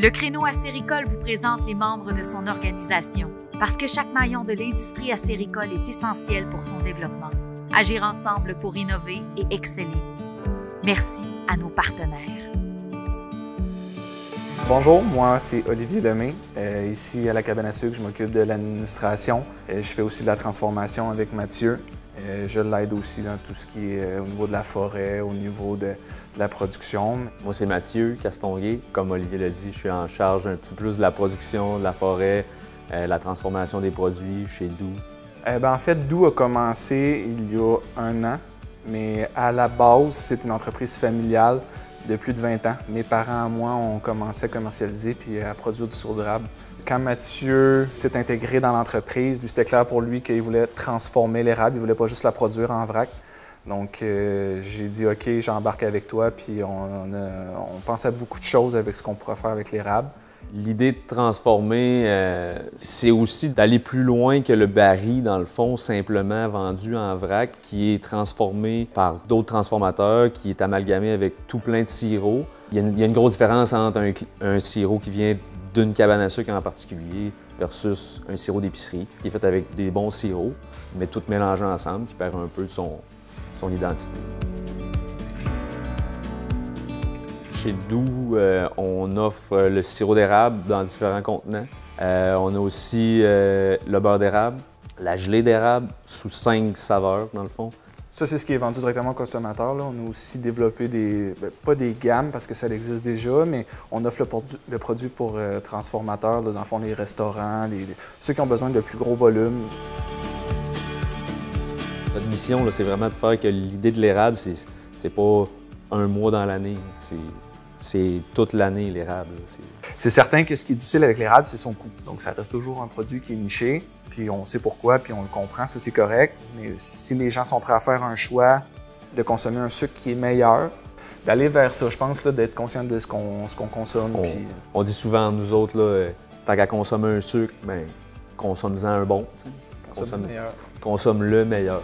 Le créneau acéricole vous présente les membres de son organisation, parce que chaque maillon de l'industrie acéricole est essentiel pour son développement. Agir ensemble pour innover et exceller. Merci à nos partenaires. Bonjour, moi c'est Olivier Lemay. Ici à la cabane à sucre, je m'occupe de l'administration. Je fais aussi de la transformation avec Mathieu. Je l'aide aussi dans tout ce qui est au niveau de la forêt, au niveau de la production. Moi, c'est Mathieu Castonguay. Comme Olivier l'a dit, je suis en charge un petit peu plus de la production, de la forêt, la transformation des produits chez Doux. En fait, Doux a commencé il y a 1 an, mais à la base, c'est une entreprise familiale de plus de 20 ans. Mes parents et moi, on commençait à commercialiser puis à produire du sirop d'érable. Quand Mathieu s'est intégré dans l'entreprise, c'était clair pour lui qu'il voulait transformer l'érable, il ne voulait pas juste la produire en vrac. Donc, j'ai dit « OK, j'embarque avec toi », puis on pensait à beaucoup de choses avec ce qu'on pourrait faire avec l'érable. L'idée de transformer, c'est aussi d'aller plus loin que le baril, dans le fond, simplement vendu en vrac, qui est transformé par d'autres transformateurs, qui est amalgamé avec tout plein de sirops. Il y a une grosse différence entre un sirop qui vient d'une cabane à sucre en particulier versus un sirop d'épicerie, qui est fait avec des bons sirops, mais tout mélangé ensemble, qui perd un peu de son identité. Chez Doux, on offre le sirop d'érable dans différents contenants. On a aussi le beurre d'érable, la gelée d'érable sous 5 saveurs, dans le fond. Ça, c'est ce qui est vendu directement au consommateur. Là. On a aussi développé pas des gammes parce que ça existe déjà, mais on offre le produit pour transformateurs, là, dans le fond, les restaurants, ceux qui ont besoin de plus gros volumes. Notre mission, c'est vraiment de faire que l'idée de l'érable, c'est pas 1 mois dans l'année, c'est toute l'année l'érable. C'est certain que ce qui est difficile avec l'érable, c'est son coût. Donc ça reste toujours un produit qui est niché, puis on sait pourquoi, puis on le comprend, ça c'est correct. Mais si les gens sont prêts à faire un choix de consommer un sucre qui est meilleur, d'aller vers ça, je pense, d'être conscient de ce qu'on consomme. On dit souvent, nous autres, là, tant qu'à consommer un sucre, bien, consomme-en un bon. Consomme le meilleur.